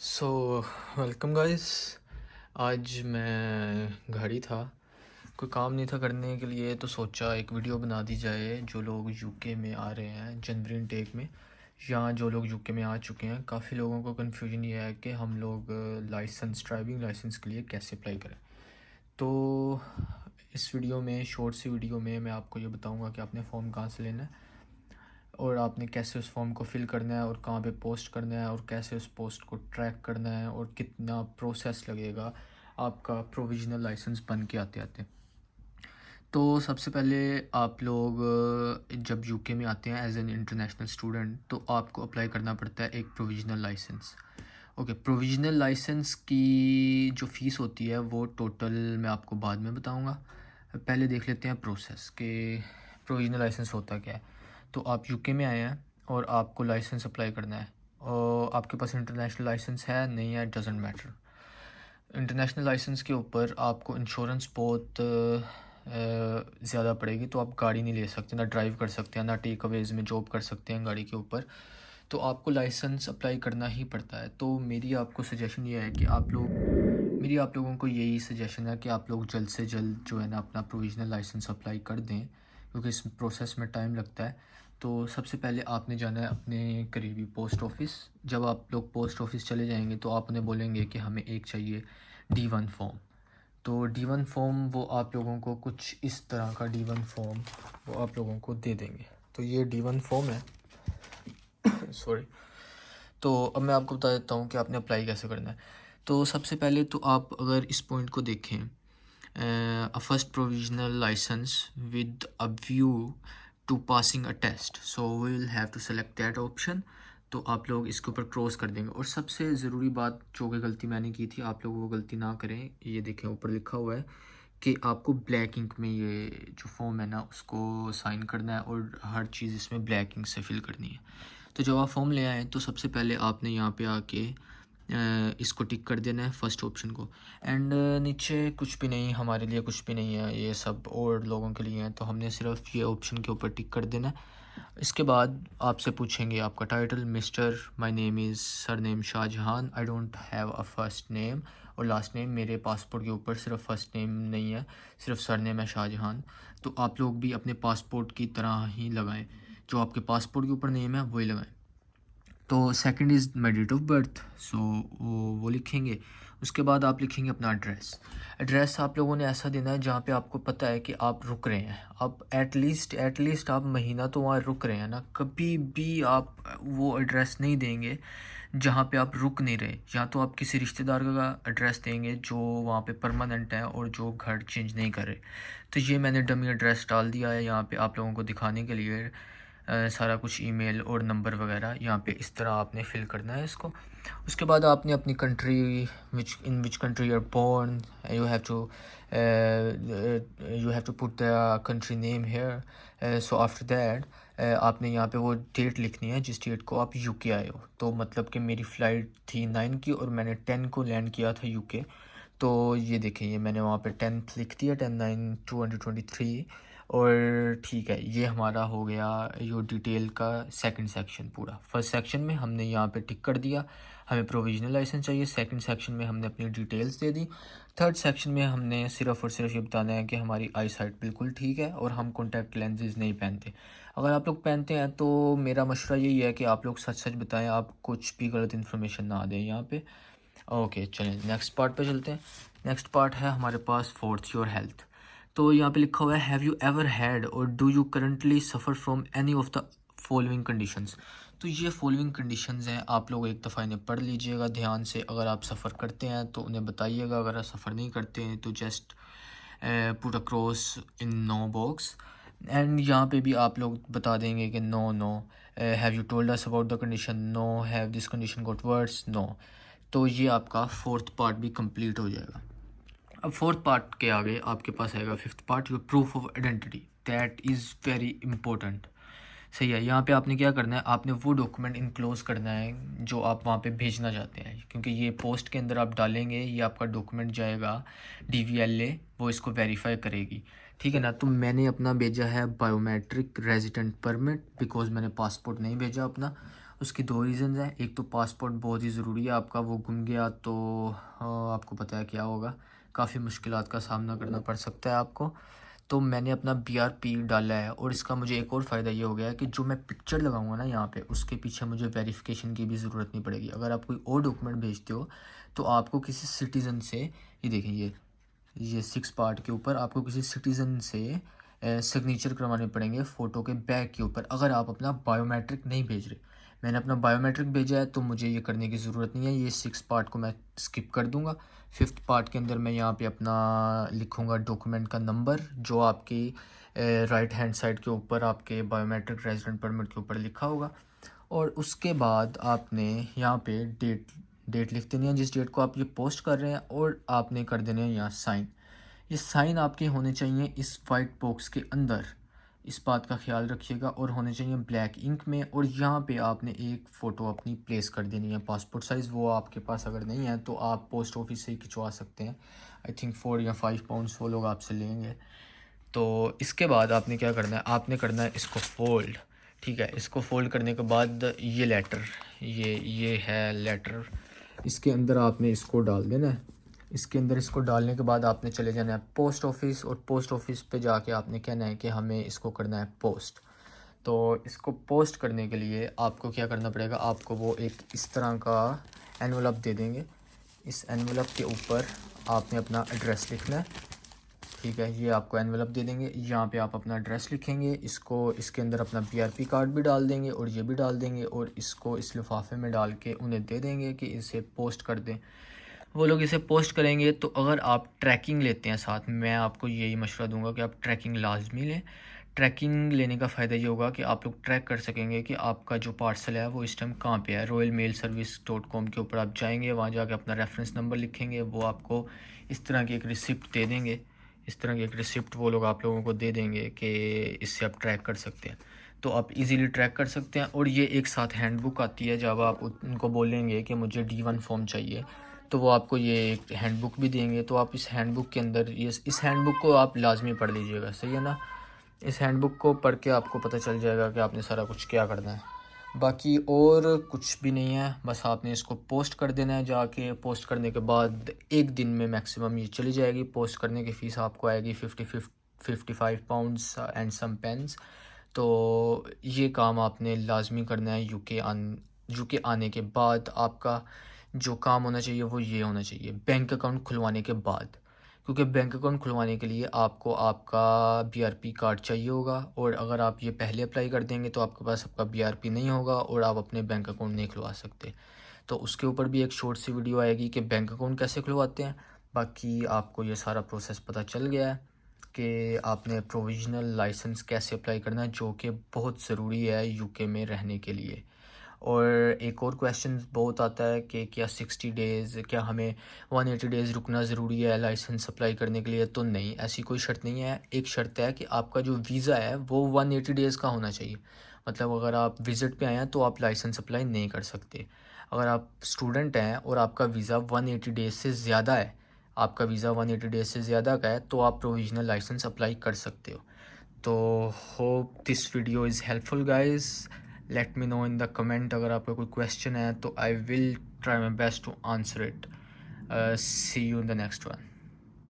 So welcome guys. आज मैं घर ही था, कोई काम नहीं था करने के लिए, तो सोचा एक वीडियो बना दी जाए। जो लोग यूके में आ रहे हैं जनवरी इनटेक में, या जो लोग यूके में आ चुके हैं, काफ़ी लोगों को कन्फ्यूजन ये है कि हम लोग ड्राइविंग लाइसेंस के लिए कैसे अप्लाई करें। तो इस वीडियो में, शॉर्ट सी वीडियो में, मैं आपको ये बताऊंगा कि आपने फ़ॉर्म कहाँ से लेना है और आपने कैसे उस फॉर्म को फिल करना है और कहाँ पे पोस्ट करना है और कैसे उस पोस्ट को ट्रैक करना है और कितना प्रोसेस लगेगा आपका प्रोविजनल लाइसेंस बन के आते आते। तो सबसे पहले आप लोग जब यूके में आते हैं एज एन इंटरनेशनल स्टूडेंट, तो आपको अप्लाई करना पड़ता है एक provisional licence. Okay, provisional licence की जो फ़ीस होती है वो टोटल मैं आपको बाद में बताऊंगा। पहले देख लेते हैं प्रोसेस के प्रोविजनल लाइसेंस होता क्या है। तो आप यूके में आए हैं और आपको लाइसेंस अप्लाई करना है, और आपके पास इंटरनेशनल लाइसेंस है नहीं है, डजेंट मैटर। इंटरनेशनल लाइसेंस के ऊपर आपको इंश्योरेंस बहुत ज़्यादा पड़ेगी, तो आप गाड़ी नहीं ले सकते, ना ड्राइव कर सकते हैं, ना टेक अवेज़ में जॉब कर सकते हैं गाड़ी के ऊपर। तो आपको लाइसेंस अप्लाई करना ही पड़ता है। तो मेरी आपको सजेशन ये है कि मेरी आप लोगों को यही सजेशन है कि आप लोग जल्द से जल्द जो है ना अपना प्रोविजनल लाइसेंस अप्लाई कर दें, क्योंकि इस प्रोसेस में टाइम लगता है। तो सबसे पहले आपने जाना है अपने करीबी पोस्ट ऑफिस। जब आप लोग पोस्ट ऑफिस चले जाएंगे तो आप उन्हें बोलेंगे कि हमें एक चाहिए D1 फॉर्म। तो D1 फॉर्म वो आप लोगों को कुछ इस तरह का D1 फॉर्म वो आप लोगों को दे देंगे। तो ये D1 फॉर्म है। सॉरी। तो अब मैं आपको बता देता हूँ कि आपने अप्लाई कैसे करना है। तो सबसे पहले तो आप अगर इस पॉइंट को देखें, a first provisional license with a view to passing a test, so we will have to select that option। तो आप लोग इसके ऊपर क्रॉस कर देंगे। और सबसे ज़रूरी बात, जो कि गलती मैंने की थी, आप लोग वो गलती ना करें। ये देखें ऊपर लिखा हुआ है कि आपको ब्लैक इंक में ये जो फॉर्म है ना उसको साइन करना है और हर चीज़ इसमें ब्लैक इंक से फिल करनी है। तो जब आप फॉर्म ले आएँ तो सबसे पहले आपने यहाँ पे आके इसको टिक कर देना है, फर्स्ट ऑप्शन को। एंड नीचे कुछ भी नहीं, हमारे लिए कुछ भी नहीं है, ये सब और लोगों के लिए हैं, तो हमने सिर्फ ये ऑप्शन के ऊपर टिक कर देना है। इसके बाद आपसे पूछेंगे आपका title, mister, my name is, sir name Shah Jahan, I don't have a first name और लास्ट नेम। मेरे पासपोर्ट के ऊपर सिर्फ फर्स्ट नेम नहीं है, सिर्फ सर नेम है शाहजहान। तो आप लोग भी अपने पासपोर्ट की तरह ही लगाएं, जो आपके पासपोर्ट के ऊपर नेम है वही लगाएं। तो second is my date of birth, so वो लिखेंगे। उसके बाद आप लिखेंगे अपना एड्रेस आप लोगों ने ऐसा देना है जहाँ पे आपको पता है कि आप रुक रहे हैं। आप एटलीस्ट आप महीना तो वहाँ रुक रहे हैं ना। कभी भी आप वो एड्रेस नहीं देंगे जहाँ पे आप रुक नहीं रहे, या तो आप किसी रिश्तेदार का एड्रेस देंगे जो वहाँ पे परमानेंट है और जो घर चेंज नहीं कर रहे। तो ये मैंने डमी एड्रेस डाल दिया है यहाँ पे आप लोगों को दिखाने के लिए। सारा कुछ ईमेल और नंबर वगैरह यहाँ पे इस तरह आपने फिल करना है इसको। उसके बाद आपने अपनी country, which country you are born, you have to put the country name here. So after that आपने यहाँ पे वो डेट लिखनी है जिस डेट को आप यूके आए हो। तो मतलब कि मेरी फ़्लाइट थी 9 की और मैंने 10 को लैंड किया था यूके। तो ये देखें, ये मैंने वहाँ पे 10th लिख दिया, 10/9/2023। और ठीक है, ये हमारा हो गया यो डिटेल का सेकंड सेक्शन पूरा। फर्स्ट सेक्शन में हमने यहाँ पे टिक कर दिया, हमें प्रोविजनल लाइसेंस चाहिए। सेकंड सेक्शन में हमने अपनी डिटेल्स दे दी। थर्ड सेक्शन में हमने सिर्फ और सिर्फ ये बताना है कि हमारी आई साइट बिल्कुल ठीक है और हम कॉन्टैक्ट लेंसेज नहीं पहनते। अगर आप लोग पहनते हैं तो मेरा मशवरा यही है कि आप लोग सच सच बताएं, आप कुछ भी गलत इन्फॉर्मेशन ना दें यहाँ पे। ओके, चलें नेक्स्ट पार्ट पे चलते हैं। नेक्स्ट पार्ट है हमारे पास फोर्थ, योर हेल्थ। तो यहाँ पे लिखा हुआ है, हैव यू एवर हैड और do you currently suffer from any of the following conditions. तो ये फॉलोइंग कंडीशंस हैं, आप लोग एक दफ़ा इन्हें पढ़ लीजिएगा ध्यान से। अगर आप सफ़र करते हैं तो उन्हें बताइएगा, अगर आप सफ़र नहीं करते हैं तो just put a cross in no box. And यहाँ पे भी आप लोग बता देंगे कि no no, have you told us about the condition, no, have this condition got worse, no. तो ये आपका फोर्थ पार्ट भी कंप्लीट हो जाएगा। अब फोर्थ पार्ट के आगे आपके पास आएगा fifth part, your proof of identity. That is very important. सही है, यहाँ पे आपने क्या करना है, आपने वो डॉक्यूमेंट इनक्लोज करना है जो आप वहाँ पे भेजना चाहते हैं, क्योंकि ये पोस्ट के अंदर आप डालेंगे, ये आपका डॉक्यूमेंट जाएगा DVLA, वो इसको वेरीफाई करेगी। ठीक है ना। तो मैंने अपना भेजा है बायोमेट्रिक रेजिडेंट परमिट, बिकॉज मैंने पासपोर्ट नहीं भेजा अपना। उसकी दो रीज़न्स हैं। एक तो पासपोर्ट बहुत ही ज़रूरी है आपका, वो गुम गया तो आपको पता है क्या होगा, काफ़ी मुश्किलात का सामना करना पड़ सकता है आपको। तो मैंने अपना BRP डाला है, और इसका मुझे एक और फ़ायदा ये हो गया है कि जो मैं पिक्चर लगाऊंगा ना यहाँ पे, उसके पीछे मुझे वेरिफिकेशन की भी ज़रूरत नहीं पड़ेगी। अगर आप कोई और डॉक्यूमेंट भेजते हो तो आपको किसी सिटीज़न से, ये देखें ये 6 पार्ट के ऊपर आपको किसी सिटीज़न से सिग्नेचर करवाने पड़ेंगे फ़ोटो के बैक के ऊपर, अगर आप अपना बायोमेट्रिक नहीं भेज रहे। मैंने अपना बायोमेट्रिक भेजा है तो मुझे ये करने की ज़रूरत नहीं है, ये 6 पार्ट को मैं स्किप कर दूंगा। 5th पार्ट के अंदर मैं यहाँ पे अपना लिखूँगा डॉक्यूमेंट का नंबर, जो आपकी राइट हैंड साइड के ऊपर आपके बायोमेट्रिक रेजिडेंट परमिट के ऊपर लिखा होगा। और उसके बाद आपने यहाँ पे डेट लिख देनी है, जिस डेट को आप ये पोस्ट कर रहे हैं, और आपने कर देने हैं यहाँ साइन। ये साइन आपके होने चाहिए इस वाइट बॉक्स के अंदर, इस बात का ख्याल रखिएगा, और होने चाहिए ब्लैक इंक में। और यहाँ पे आपने एक फ़ोटो अपनी प्लेस कर देनी है पासपोर्ट साइज़। वो आपके पास अगर नहीं है तो आप पोस्ट ऑफिस से ही खिंचवा सकते हैं। आई थिंक 4 या 5 पाउंड्स वो लोग आपसे लेंगे। तो इसके बाद आपने क्या करना है, आपने करना है इसको फ़ोल्ड। ठीक है, इसको फ़ोल्ड करने के बाद ये लेटर, ये है लेटर, इसके अंदर आपने इसको डाल देना है। इसके अंदर इसको डालने के बाद आपने चले जाना है पोस्ट ऑफिस, और पोस्ट ऑफिस पे जाके आपने कहना है कि हमें इसको करना है पोस्ट। तो इसको पोस्ट करने के लिए आपको क्या करना पड़ेगा, आपको वो एक इस तरह का एनवलप दे देंगे। इस एनवलप के ऊपर आपने अपना एड्रेस लिखना है। ठीक है, ये आपको एनवलप दे देंगे, यहाँ पे आप अपना एड्रेस लिखेंगे, इसको इसके अंदर अपना BRP कार्ड भी डाल देंगे, और ये भी डाल देंगे, और इसको इस लिफाफे में डाल के उन्हें दे देंगे कि इसे पोस्ट कर दें। वो लोग इसे पोस्ट करेंगे। तो अगर आप ट्रैकिंग लेते हैं साथ में, मैं आपको यही मशवरा दूंगा कि आप ट्रैकिंग लाजमी लें। ट्रैकिंग लेने का फ़ायदा ये होगा कि आप लोग ट्रैक कर सकेंगे कि आपका जो पार्सल है वो इस टाइम कहाँ पे है। royalmailservice.com के ऊपर आप जाएंगे, वहाँ जाके अपना रेफरेंस नंबर लिखेंगे, वो आपको इस तरह की एक रिसिप्ट दे देंगे। इस तरह की एक रिसिप्ट वो लोग आप लोगों को दे देंगे कि इससे आप ट्रैक कर सकते हैं। तो आप इजीली ट्रैक कर सकते हैं। और ये एक साथ हैंडबुक आती है, जब आप उनको बोलेंगे कि मुझे D1 फॉर्म चाहिए तो वो आपको ये एक हैंडबुक भी देंगे। तो आप इस हैंडबुक के अंदर इस हैंडबुक को आप लाजमी पढ़ लीजिएगा, सही है ना। इस हैंडबुक को पढ़ के आपको पता चल जाएगा कि आपने सारा कुछ क्या करना है। बाकी और कुछ भी नहीं है, बस आपने इसको पोस्ट कर देना है। जाके पोस्ट करने के बाद एक दिन में मैक्सिमम ये चली जाएगी। पोस्ट करने की फ़ीस आपको आएगी 55 पाउंड्स एंड सम पेंस। तो ये काम आपने लाजमी करना है। यूके आने के बाद आपका जो काम होना चाहिए वो ये होना चाहिए, बैंक अकाउंट खुलवाने के बाद। क्योंकि बैंक अकाउंट खुलवाने के लिए आपको आपका BRP कार्ड चाहिए होगा, और अगर आप ये पहले अप्लाई कर देंगे तो आपके पास आपका BRP नहीं होगा, और आप अपने बैंक अकाउंट नहीं खुलवा सकते। तो उसके ऊपर भी एक शॉर्ट सी वीडियो आएगी कि बैंक अकाउंट कैसे खुलवाते हैं। बाकी आपको ये सारा प्रोसेस पता चल गया है कि आपने प्रोविजनल लाइसेंस कैसे अप्लाई करना है, जो कि बहुत ज़रूरी है यूके में रहने के लिए। और एक और क्वेश्चन बहुत आता है कि क्या 60 डेज़, क्या हमें 180 डेज़ रुकना ज़रूरी है लाइसेंस अप्लाई करने के लिए। तो नहीं, ऐसी कोई शर्त नहीं है। एक शर्त है कि आपका जो वीज़ा है वो 180 डेज़ का होना चाहिए। मतलब अगर आप विज़िट पे आए हैं तो आप लाइसेंस अप्लाई नहीं कर सकते। अगर आप स्टूडेंट हैं और आपका वीज़ा 180 डेज़ से ज़्यादा है, आपका वीज़ा 180 डेज़ से ज़्यादा का है, तो आप प्रोविजनल लाइसेंस अप्लाई कर सकते हो। तो hope this video is helpful guys. Let me know in the comment अगर आपका कोई क्वेश्चन है, तो I will try my best to answer it. See you in the next one.